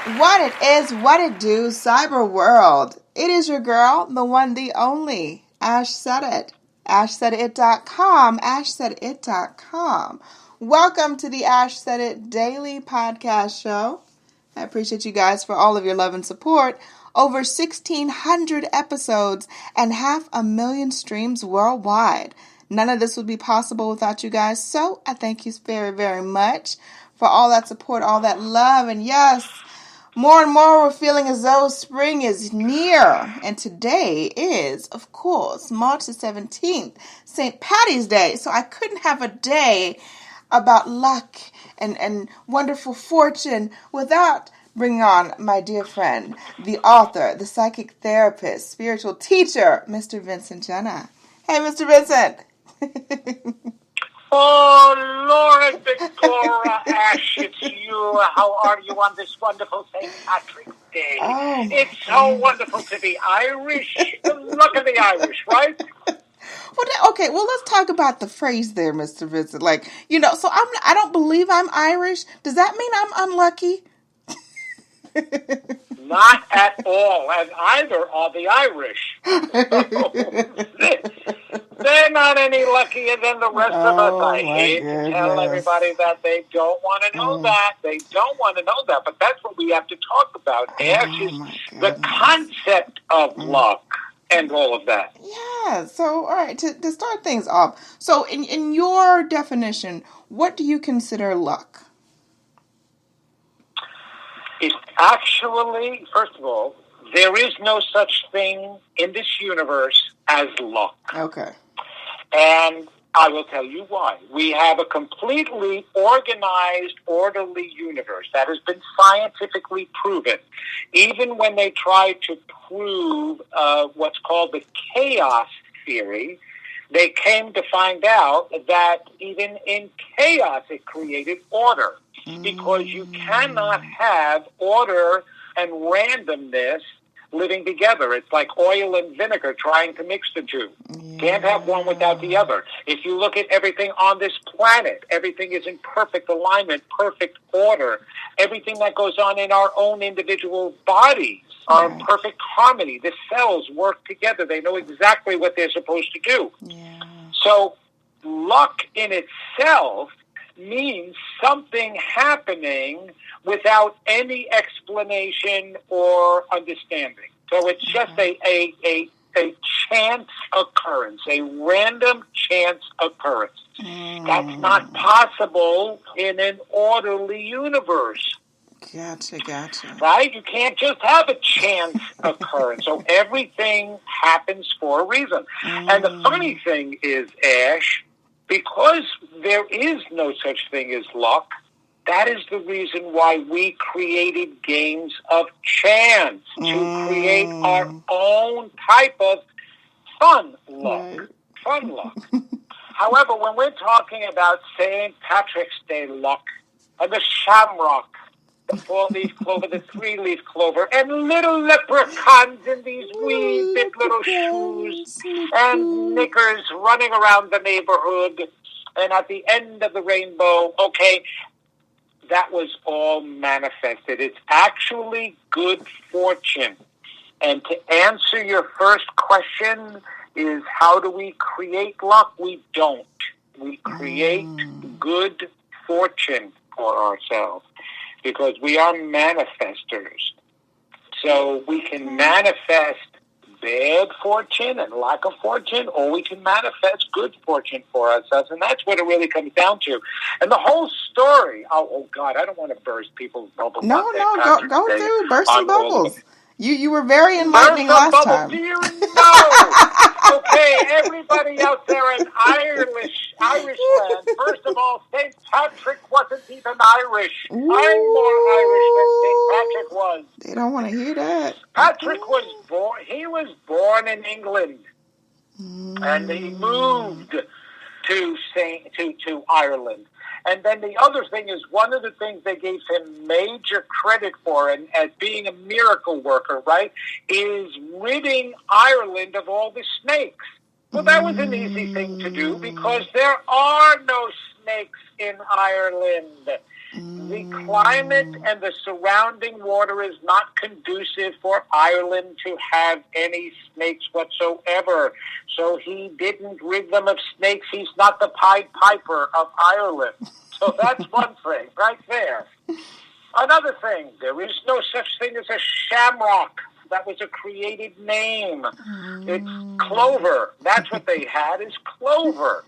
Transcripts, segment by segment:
What it is, what it do, cyber world. It is your girl, the one, the only, Ash Said It. AshSaidIt.com, AshSaidIt.com. Welcome to the Ash Said It Daily Podcast Show. I appreciate you guys for all of your love and support. Over 1,600 episodes and 500,000 streams worldwide. None of this would be possible without you guys, so I thank you very, very much for all that support, all that love, and yes, more and more we're feeling as though spring is near. And today is, of course, March the 17th, St. Patty's Day. So I couldn't have a day about luck and wonderful fortune without bringing on my dear friend, the author, the psychic therapist, spiritual teacher, Mr. Vincent Genna. Hey, Mr. Vincent. Oh, Laura Victoria Ash, it's you. How are you on this wonderful St. Patrick's Day? Oh, it's so wonderful to be Irish. The luck of the Irish, right? Okay, well, let's talk about the phrase there, Mr. Vincent. So I don't believe I'm Irish. Does that mean I'm unlucky? Not at all, and either are the Irish. They're not any luckier than the rest of us. I hate to tell everybody that they don't want to know that. They don't want to know that, but that's what we have to talk about. Ash is the concept of luck and all of that. Yeah, so, all right, to start things off, so in your definition, what do you consider luck? It's actually, first of all, there is no such thing in this universe as luck. Okay. And I will tell you why. We have a completely organized, orderly universe that has been scientifically proven. Even when they try to prove what's called the chaos theory, they came to find out that even in chaos it created order. Because you cannot have order and randomness living together. It's like oil and vinegar trying to mix the two. Yeah. Can't have one without the other. If you look at everything on this planet, everything is in perfect alignment, perfect order. Everything that goes on in our own individual bodies are in perfect harmony. The cells work together. They know exactly what they're supposed to do. Yeah. So luck in itself means something happening without any explanation or understanding. So it's just a chance occurence, a random chance occurrence. That's not possible in an orderly universe. Gotcha. Right? You can't just have a chance occurrence. So everything happens for a reason. And the funny thing is, Ash, because there is no such thing as luck, that is the reason why we created games of chance, to create our own type of fun luck. Fun luck. However, when we're talking about St. Patrick's Day luck, and the shamrock, the 4-leaf clover, the 3-leaf clover, and little leprechauns in these wee bit little shoes and knickers running around the neighborhood, and at the end of the rainbow, okay, that was all manifested. It's actually good fortune. And to answer your first question is, how do we create luck? We don't. We create good fortune for ourselves, because we are manifestors. So we can manifest bad fortune and lack of fortune, or we can manifest good fortune for ourselves. And that's what it really comes down to. And the whole story, oh God, I don't want to burst people's bubbles. No, go through, burst some bubbles. You were very enlightening last time. Do you know? Okay, everybody out there in Irish land, first of all, St. Patrick wasn't even Irish. Ooh. I'm more Irish than St. Patrick was. They don't want to hear that. Patrick was born in England, and he moved to Ireland. And then the other thing is, one of the things they gave him major credit for, and as being a miracle worker, right, is ridding Ireland of all the snakes. Well, that was an easy thing to do, because there are no snakes in Ireland. The climate and the surrounding water is not conducive for Ireland to have any snakes whatsoever. So he didn't rid them of snakes. He's not the Pied Piper of Ireland. So that's one thing right there. Another thing, there is no such thing as a shamrock. That was a created name. It's clover. That's what they had, is clover.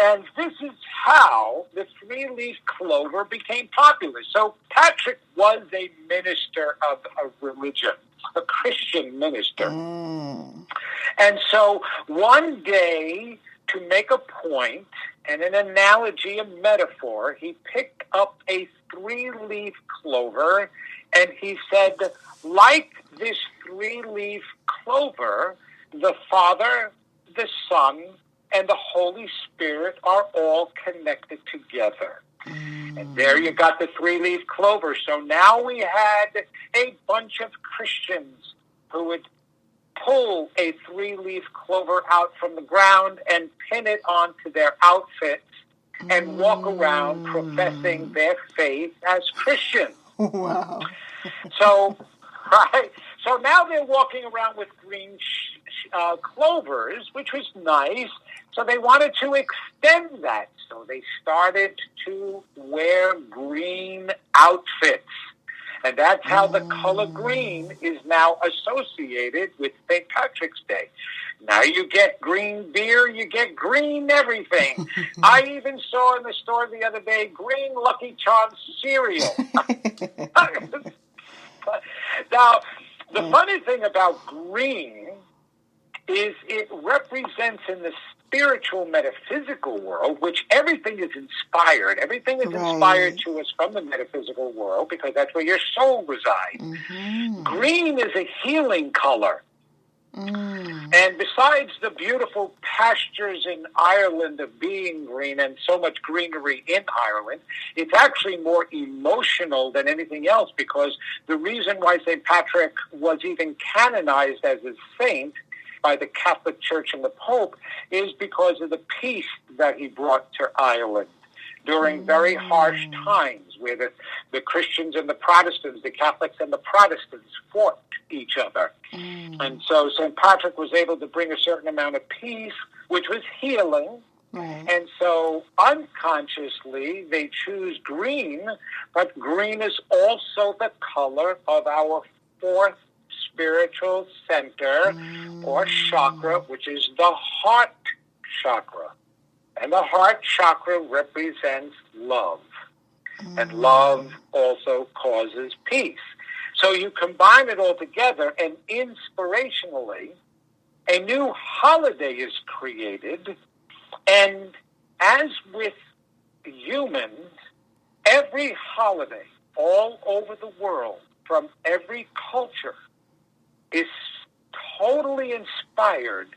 And this is how the three-leaf clover became popular. So Patrick was a minister of a religion, a Christian minister. And so one day, to make a point and an analogy, a metaphor, he picked up a three-leaf clover and he said, like this three-leaf clover, the Father, the Son, and the Holy Spirit are all connected together. And there you got the three-leaf clover. So now we had a bunch of Christians who would pull a three-leaf clover out from the ground and pin it onto their outfits and walk around professing their faith as Christians. Wow. So, right. So now they're walking around with green clovers, which was nice. So they wanted to extend that. So they started to wear green outfits. And that's how the color green is now associated with St. Patrick's Day. Now you get green beer, you get green everything. I even saw in the store the other day green Lucky Charms cereal. Now, the funny thing about green is it represents in the spiritual metaphysical world, which everything is inspired. Everything is inspired to us from the metaphysical world because that's where your soul resides. Green is a healing color. And besides the beautiful pastures in Ireland of being green and so much greenery in Ireland, it's actually more emotional than anything else because the reason why St. Patrick was even canonized as a saint by the Catholic Church and the Pope is because of the peace that he brought to Ireland during very harsh times where the Christians and the Protestants, the Catholics and the Protestants fought each other. And so St. Patrick was able to bring a certain amount of peace, which was healing. And so unconsciously they choose green, but green is also the color of our fourth spiritual center or chakra, which is the heart chakra. And the heart chakra represents love. And love also causes peace. So you combine it all together, and inspirationally, a new holiday is created. And as with humans, every holiday all over the world, from every culture, is totally inspired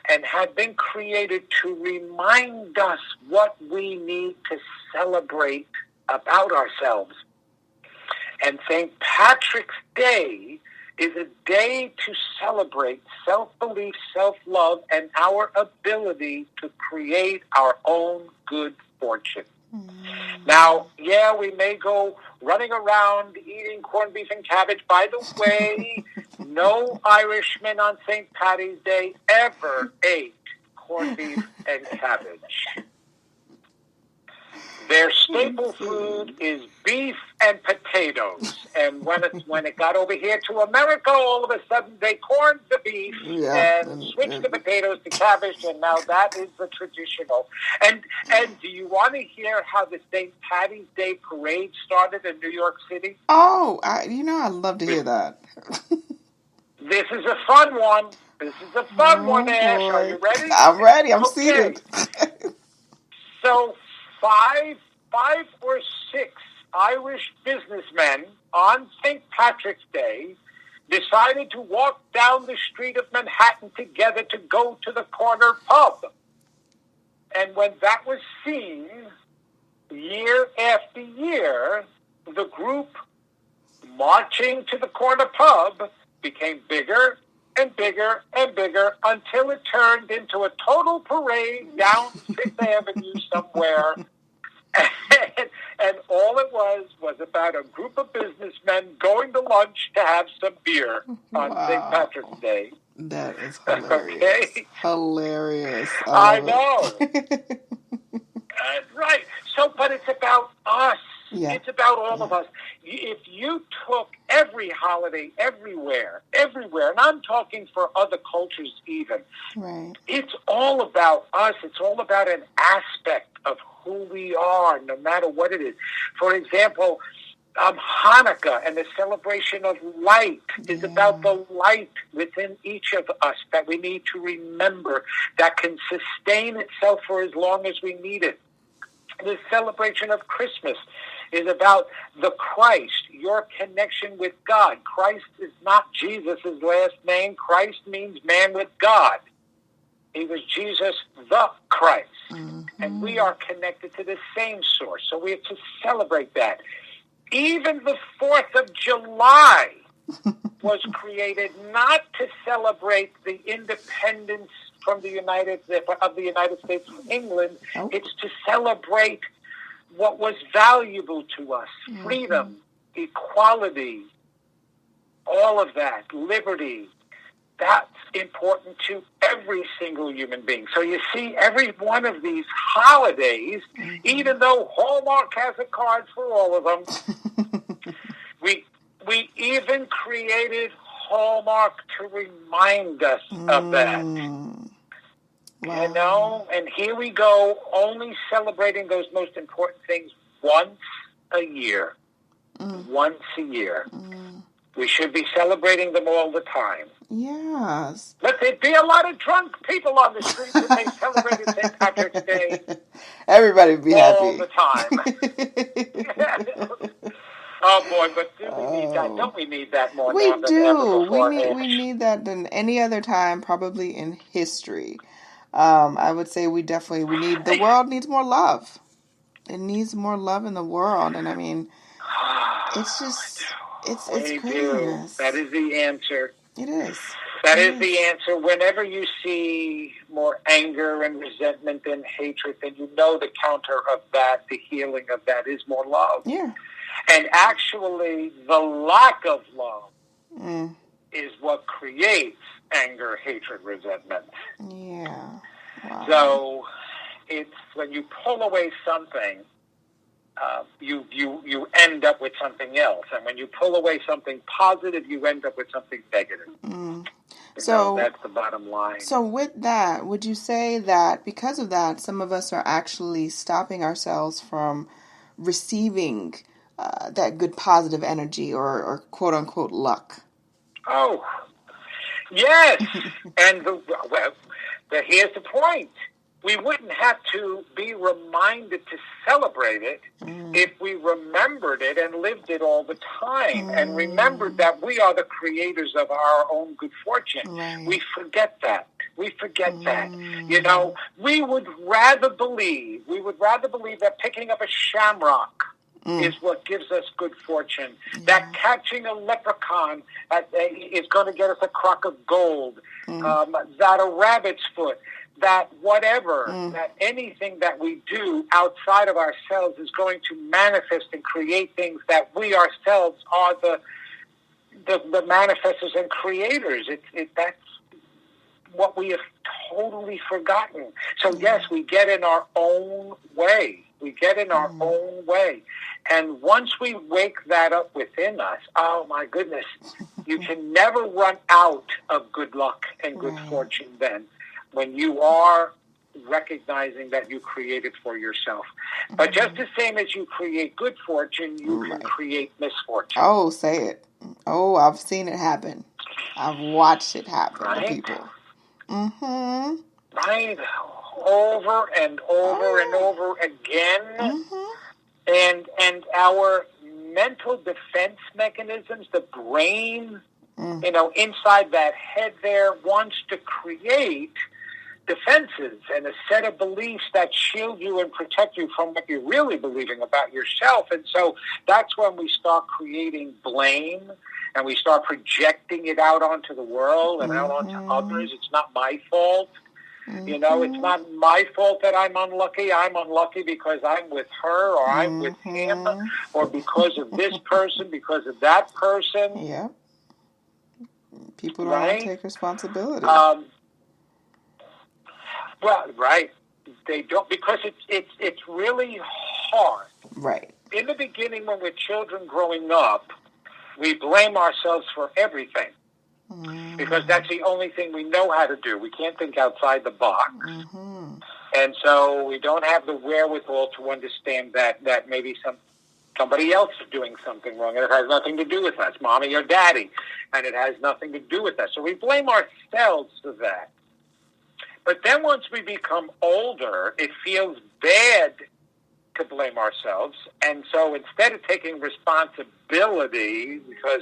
and had been created to remind us what we need to celebrate about ourselves. And St. Patrick's Day is a day to celebrate self-belief, self-love, and our ability to create our own good fortune. Now, yeah, we may go running around eating corned beef and cabbage. By the way, no Irishman on St. Paddy's Day ever ate corned beef and cabbage. Their staple food is beef and potatoes. And when it got over here to America, all of a sudden they corned the beef and switched the potatoes to cabbage, and now that is the traditional. And do you want to hear how the St. Paddy's Day parade started in New York City? Oh, I'd love to hear that. This is a fun one. This is a fun one, Ash. Boy. Are you ready? I'm ready. I'm seated. So five or six Irish businessmen on St. Patrick's Day decided to walk down the street of Manhattan together to go to the corner pub. And when that was seen, year after year, the group marching to the corner pub became bigger and bigger and bigger until it turned into a total parade down Fifth Avenue somewhere. And all it was about a group of businessmen going to lunch to have some beer on St. Patrick's Day. That is hilarious. Okay? Hilarious. I know. Right. So, but it's about us. Yeah. It's about all of us. If you took every holiday everywhere, and I'm talking for other cultures even, right. It's all about us. It's all about an aspect of who we are, no matter what it is. For example, Hanukkah and the celebration of light is about the light within each of us that we need to remember that can sustain itself for as long as we need it. The celebration of Christmas is about the Christ, your connection with God. Christ is not Jesus' last name. Christ means man with God. He was Jesus the Christ. Mm-hmm. And we are connected to the same source. So we have to celebrate that. Even the 4th of July was created not to celebrate the independence of the United States of England. Oh. It's to celebrate what was valuable to us. Mm-hmm. Freedom, equality, all of that, liberty. That's important to every single human being. So you see, every one of these holidays, mm-hmm. even though Hallmark has a card for all of them, we even created Hallmark to remind us of that. Wow. You know, and here we go, only celebrating those most important things once a year. Once a year. We should be celebrating them all the time. Yes. But there'd be a lot of drunk people on the streets if they celebrated St. Patrick's Day. Everybody would be all happy. All the time. Oh, boy, but do we need that? Don't we need that more now than ever before? We need that than any other time, probably in history. I would say the world needs more love. It needs more love in the world. And I mean, it's just, it's craziness. That is the answer. It is. That is the answer. Whenever you see more anger and resentment and hatred, then you know the counter of that, the healing of that is more love. Yeah. And actually, the lack of love is what creates anger, hatred, resentment. Yeah. Wow. So it's when you pull away something, you end up with something else. And when you pull away something positive, you end up with something negative. So that's the bottom line. So with that, would you say that because of that, some of us are actually stopping ourselves from receiving that good positive energy or quote unquote luck? Oh, yes. And here's the point. We wouldn't have to be reminded to celebrate it if we remembered it and lived it all the time and remembered that we are the creators of our own good fortune. Right. We forget that. That. You know, we would rather believe that picking up a shamrock is what gives us good fortune. Yeah. That catching a leprechaun is going to get us a crock of gold. That a rabbit's foot, that whatever, that anything that we do outside of ourselves is going to manifest and create things that we ourselves are the manifestors and creators. That's what we have totally forgotten. So yes, we get in our own way. And once we wake that up within us, oh my goodness, you can never run out of good luck and good fortune then when you are recognizing that you create it for yourself. But just the same as you create good fortune, you can create misfortune. Oh, say it. Oh, I've seen it happen. I've watched it happen to people. Right. Over and over and over again. And our mental defense mechanisms, the brain, you know, inside that head there wants to create defenses and a set of beliefs that shield you and protect you from what you're really believing about yourself. And so that's when we start creating blame and we start projecting it out onto the world and out onto others. It's not my fault. You know, it's not my fault that I'm unlucky. I'm unlucky because I'm with her or I'm with him or because of this person, because of that person. Yeah. People don't want to take responsibility. Well, right. They don't, because it's really hard. Right. In the beginning, when we're children growing up, we blame ourselves for everything. Because that's the only thing we know how to do. We can't think outside the box. And so we don't have the wherewithal to understand that maybe somebody else is doing something wrong, and it has nothing to do with us, mommy or daddy, and it has nothing to do with us. So we blame ourselves for that. But then once we become older, it feels bad to blame ourselves. And so instead of taking responsibility, because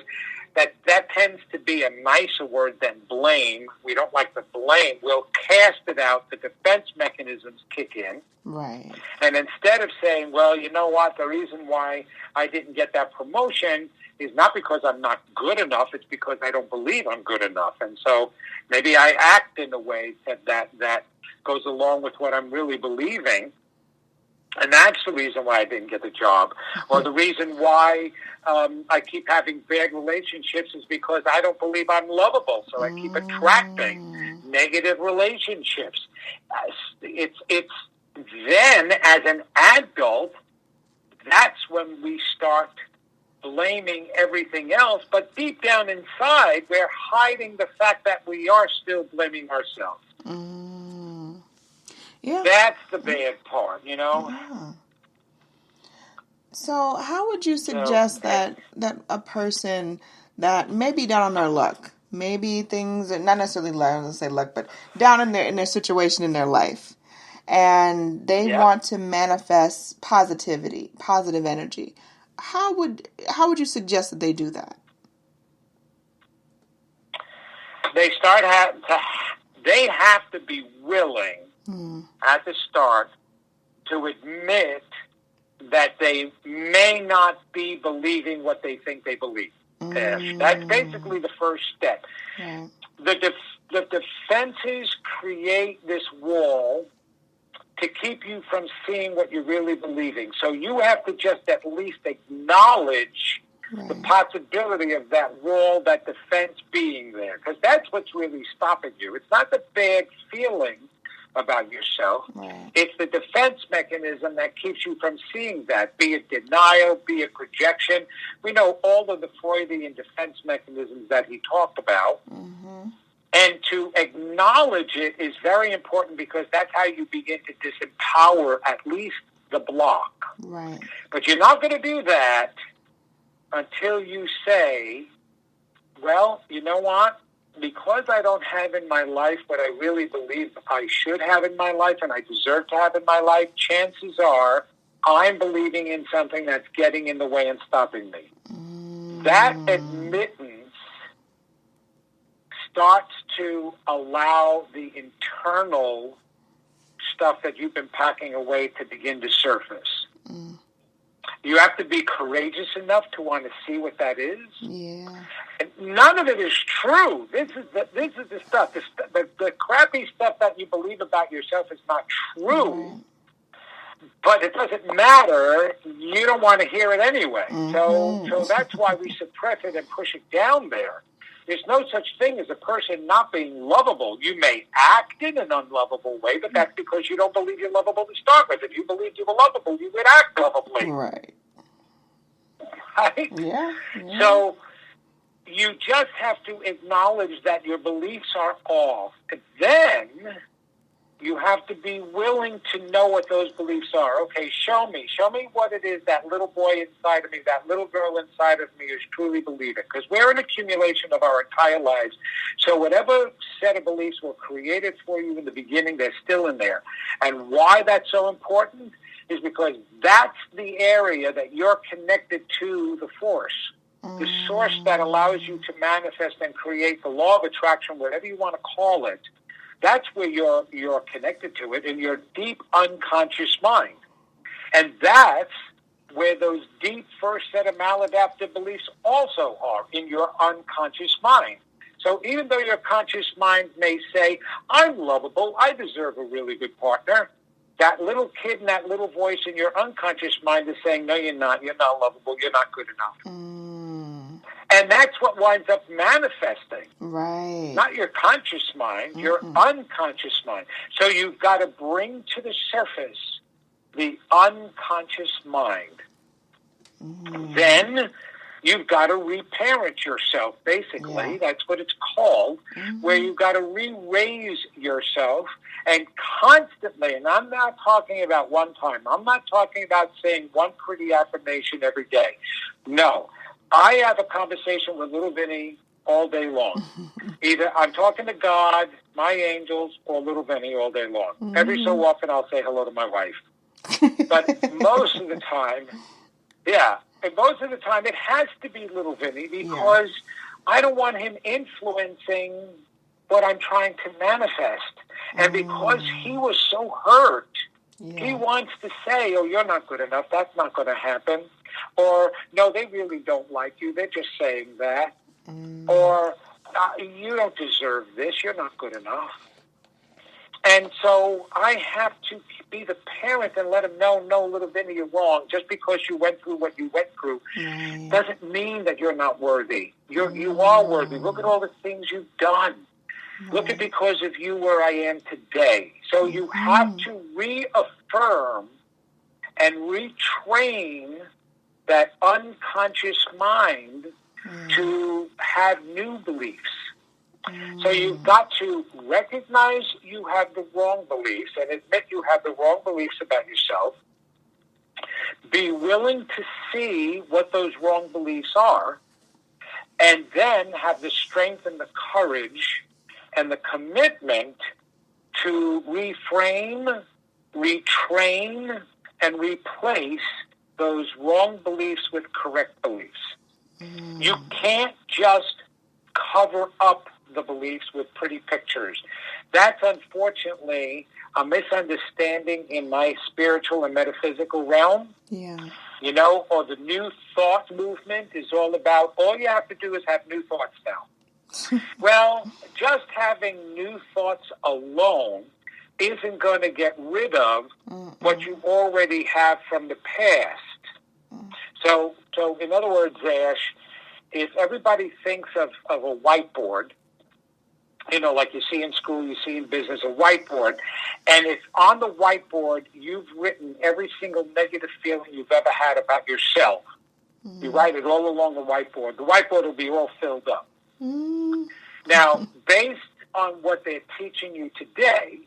that tends to be a nicer word than blame. We don't like the blame. We'll cast it out. The defense mechanisms kick in. Right. And instead of saying, well, you know what, the reason why I didn't get that promotion is not because I'm not good enough. It's because I don't believe I'm good enough. And so maybe I act in a way that goes along with what I'm really believing. And that's the reason why I didn't get the job. Or the reason why I keep having bad relationships is because I don't believe I'm lovable. So I keep attracting negative relationships. It's then, as an adult, that's when we start blaming everything else. But deep down inside, we're hiding the fact that we are still blaming ourselves. Yeah. That's the bad part, you know? Yeah. So how would you suggest that a person that may be down on their luck, maybe things are not necessarily let's say luck, but down in their situation in their life, and they want to manifest positivity, positive energy, how would you suggest that they do that? They have to be willing at the start to admit that they may not be believing what they think they believe. That's basically the first step. The defenses create this wall to keep you from seeing what you're really believing. So you have to just at least acknowledge the possibility of that wall, that defense being there, because that's what's really stopping you. It's not the bad feeling about yourself. It's the defense mechanism that keeps you from seeing that, be it denial, be it projection. We know all of the Freudian defense mechanisms that he talked about. And to acknowledge it is very important, because that's how you begin to disempower at least the block. But you're not going to do that until you say, well, you know what? Because I don't have in my life what I really believe I should have in my life and I deserve to have in my life, chances are I'm believing in something that's getting in the way and stopping me. That admittance starts to allow the internal stuff that you've been packing away to begin to surface. You have to be courageous enough to want to see what that is. And none of it is true. This is the stuff. The crappy stuff that you believe about yourself is not true. But it doesn't matter. You don't want to hear it anyway. So that's why we suppress it and push it down there. There's no such thing as a person not being lovable. You may act in an unlovable way, but that's because you don't believe you're lovable to start with. If you believed you were lovable, you would act lovably. Right? Yeah. So you just have to acknowledge that your beliefs are off. And then you have to be willing to know what those beliefs are. Okay, show me what it is that little boy inside of me, that little girl inside of me is truly believing. Because we're an accumulation of our entire lives. So whatever set of beliefs were created for you in the beginning, they're still in there. And why that's so important is because that's the area that you're connected to the force. The source that allows you to manifest and create the law of attraction, whatever you want to call it. That's where you're connected to it in your deep unconscious mind. And that's where those deep first set of maladaptive beliefs also are, in your unconscious mind. So even though your conscious mind may say, I'm lovable, I deserve a really good partner, that little kid and that little voice in your unconscious mind is saying, no, you're not lovable, you're not good enough. And that's what winds up manifesting. Right. Not your conscious mind, your unconscious mind. So you've got to bring to the surface the unconscious mind. Then you've got to reparent yourself, basically. Yeah. That's what it's called, where you've got to re-raise yourself and constantly, and I'm not talking about one time. I'm not talking about saying one pretty affirmation every day. No. I have a conversation with little Vinny all day long. Either I'm talking to God, my angels, or little Vinny all day long. Every so often I'll say hello to my wife. But most of the time, it has to be little Vinny because I don't want him influencing what I'm trying to manifest. And because he was so hurt, he wants to say, oh, you're not good enough. That's not going to happen. Or, no, they really don't like you. They're just saying that. Or, you don't deserve this. You're not good enough. And so I have to be the parent and let him know, no, little Vinny, you're wrong. Just because you went through what you went through doesn't mean that you're not worthy. You are worthy. Look at all the things you've done. Look at because of you where I am today. So you have to reaffirm and retrain that unconscious mind to have new beliefs. So you've got to recognize you have the wrong beliefs and admit you have the wrong beliefs about yourself. Be willing to see what those wrong beliefs are, and then have the strength and the courage and the commitment to reframe, retrain, and replace those wrong beliefs with correct beliefs. You can't just cover up the beliefs with pretty pictures. That's unfortunately a misunderstanding in my spiritual and metaphysical realm. You know, or the new thought movement is all about, all you have to do is have new thoughts now. Well, just having new thoughts alone isn't going to get rid of what you already have from the past. So in other words, Ash, if everybody thinks of a whiteboard, you know, like you see in school, you see in business, a whiteboard, and if on the whiteboard you've written every single negative feeling you've ever had about yourself, you write it all along the whiteboard will be all filled up. Now, based on what they're teaching you today,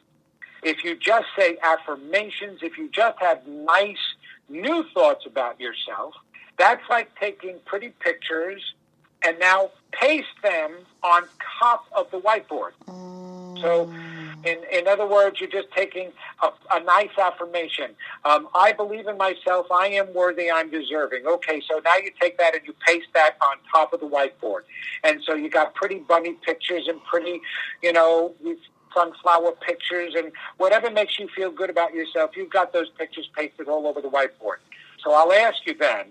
if you just say affirmations, if you just have nice new thoughts about yourself, that's like taking pretty pictures and now paste them on top of the whiteboard. So, in other words, you're just taking a nice affirmation. I believe in myself. I am worthy. I'm deserving. Okay, so now you take that and you paste that on top of the whiteboard. And so you got pretty bunny pictures and pretty, you know, sunflower pictures and whatever makes you feel good about yourself. You've got those pictures pasted all over the whiteboard. So I'll ask you then,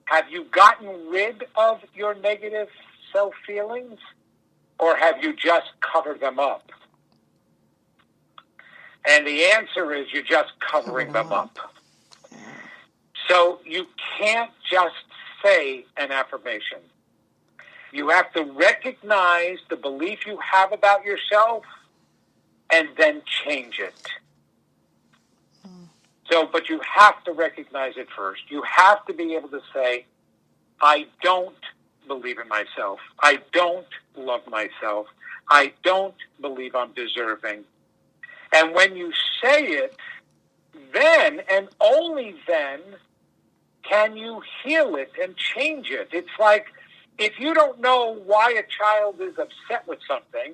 have you gotten rid of your negative self-feelings, or have you just covered them up? And the answer is you're just covering them up. So you can't just say an affirmation. You have to recognize the belief you have about yourself and then change it. So, but you have to recognize it first. You have to be able to say, I don't believe in myself. I don't love myself. I don't believe I'm deserving. And when you say it, then and only then can you heal it and change it. It's like if you don't know why a child is upset with something,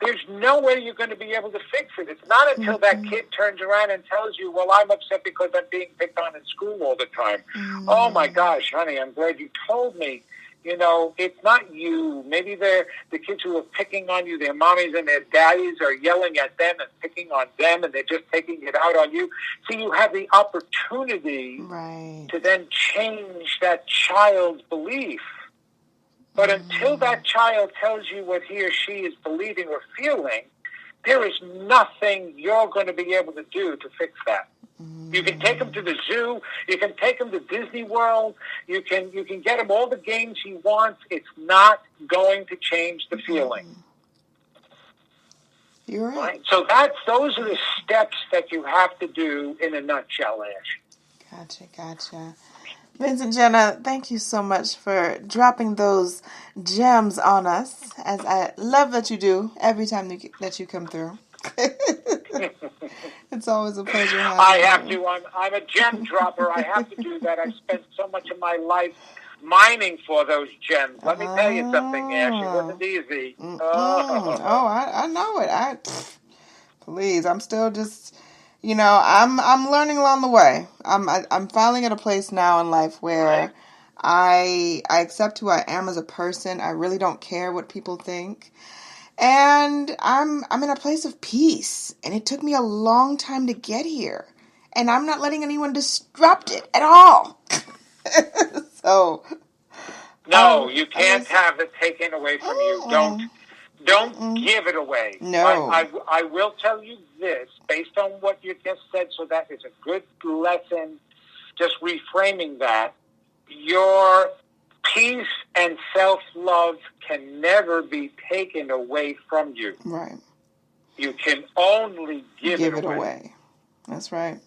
there's no way you're going to be able to fix it. It's not until that kid turns around and tells you, well, I'm upset because I'm being picked on in school all the time. Oh, my gosh, honey, I'm glad you told me. You know, it's not you. Maybe the kids who are picking on you, their mommies and their daddies are yelling at them and picking on them, and they're just taking it out on you. So you have the opportunity to then change that child's belief. But until that child tells you what he or she is believing or feeling, there is nothing you're going to be able to do to fix that. You can take him to the zoo. You can take him to Disney World. You can get him all the games he wants. It's not going to change the feeling. You're right. So those are the steps that you have to do in a nutshell, Ash. Gotcha. Vincent Genna, thank you so much for dropping those gems on us, as I love that you do every time that you come through. It's always a pleasure having you. I have to. I'm a gem dropper. I have to do that. I've spent so much of my life mining for those gems. Let me tell you something, Ash. It wasn't easy. I know it. Please, I'm still just, I'm learning along the way. I'm finally at a place now in life where I accept who I am as a person. I really don't care what people think. And I'm in a place of peace. And it took me a long time to get here. And I'm not letting anyone disrupt it at all. So. No, you can't have it taken away from you. Don't give it away. No. I will tell you this, based on what you just said, so that is a good lesson, just reframing that. Your peace and self-love can never be taken away from you. Right. You can only give it away. That's right.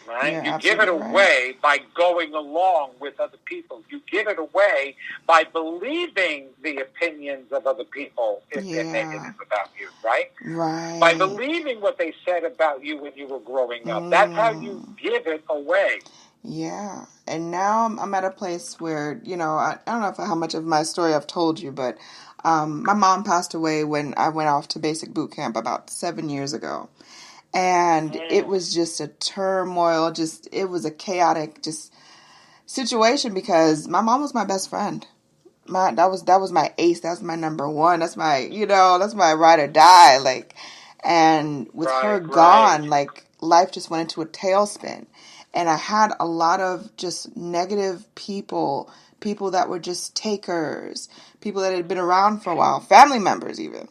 Right? You give it away by going along with other people. You give it away by believing the opinions of other people if they're negative about you, right? Right. By believing what they said about you when you were growing up. That's how you give it away. Yeah. And now I'm at a place where, I don't know how much of my story I've told you, but my mom passed away when I went off to basic boot camp about 7 years ago. And it was just a turmoil, it was a chaotic situation because my mom was my best friend. That was my ace. That was my number one. That's my, that's my ride or die. And with her gone, life just went into a tailspin. And I had a lot of just negative people that were just takers, people that had been around for a while, family members even.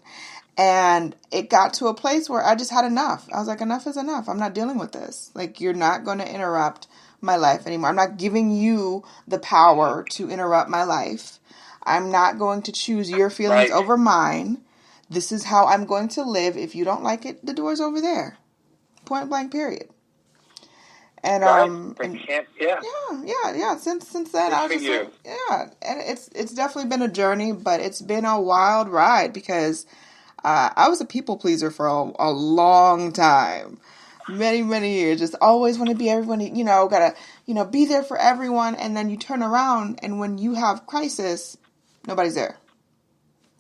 And it got to a place where I just had enough. I was like, enough is enough. I'm not dealing with this. You're not going to interrupt my life anymore. I'm not giving you the power to interrupt my life. I'm not going to choose your feelings over mine. This is how I'm going to live. If you don't like it, the door's over there. Point blank, period. And Since then, I was just and it's definitely been a journey, but it's been a wild ride because I was a people pleaser for a long time, many, many years. Just always want to be everyone. Gotta be there for everyone, and then you turn around, and when you have crisis, nobody's there.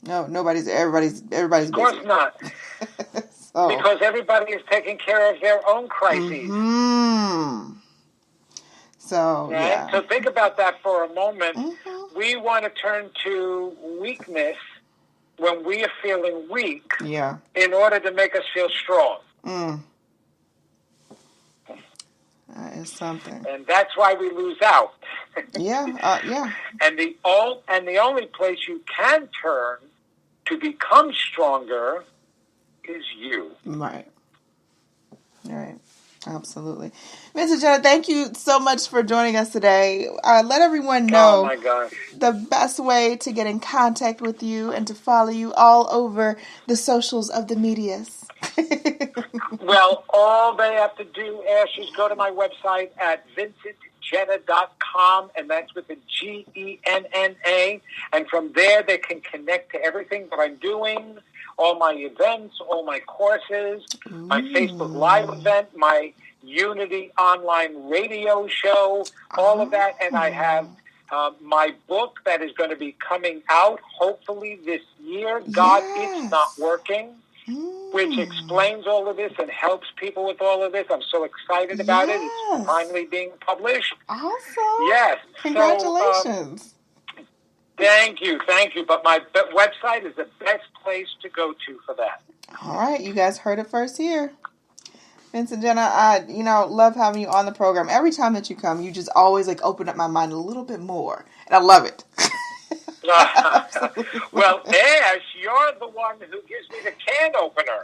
No, nobody's there. Everybody's busy. Of course not. Because everybody is taking care of their own crises. Mm-hmm. So, yeah. So think about that for a moment. Mm-hmm. We want to turn to weakness when we are feeling weak in order to make us feel strong. That is something. And that's why we lose out. Yeah. And the only place you can turn to become stronger is you. Right. Absolutely. Vincent Genna, thank you so much for joining us today. Let everyone know the best way to get in contact with you and to follow you all over the socials of the medias. Well, all they have to do, Ash, is go to my website at vincentgenna.com, and that's with a Genna. And from there, they can connect to everything that I'm doing, all my events, all my courses, my Facebook Live event, my Unity online radio show, all of that. And I have my book that is going to be coming out hopefully this year, God, It's Not Working, which explains all of this and helps people with all of this. I'm so excited about it. It's finally being published. Awesome. Yes. Congratulations. So, Thank you. But my website is the best place to go to for that. All right. You guys heard it first here. Vincent Genna, I love having you on the program. Every time that you come, you just always open up my mind a little bit more. And I love it. Well, Ash, you're the one who gives me the can opener.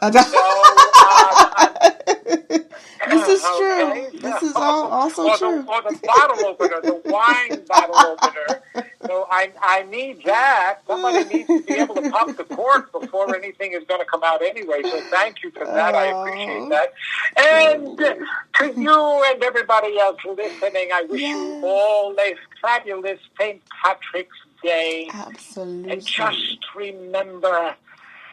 This is true. Okay, This is also true. Or the bottle opener, the wine bottle opener. So I need that. Somebody needs to be able to pop the cork before anything is going to come out anyway. So thank you for that. I appreciate that. And to you and everybody else listening, I wish you all a fabulous St. Patrick's Day. Absolutely. And just remember,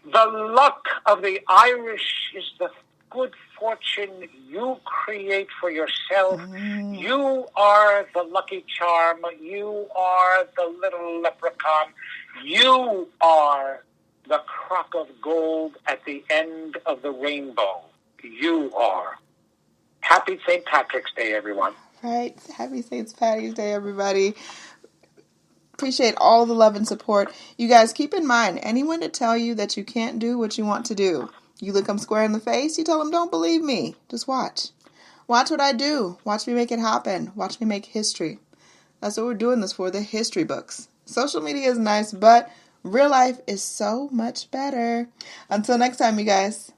the luck of the Irish is the good fortune you create for yourself. You are the lucky charm. You are the little leprechaun. You are the crock of gold at the end of the rainbow. You are. Happy St. Patrick's Day, everyone. Right. Happy St. Patty's Day, everybody. Appreciate all the love and support. You guys, keep in mind, anyone to tell you that you can't do what you want to do, you look them square in the face, you tell them, don't believe me. Just watch. Watch what I do. Watch me make it happen. Watch me make history. That's what we're doing this for, the history books. Social media is nice, but real life is so much better. Until next time, you guys.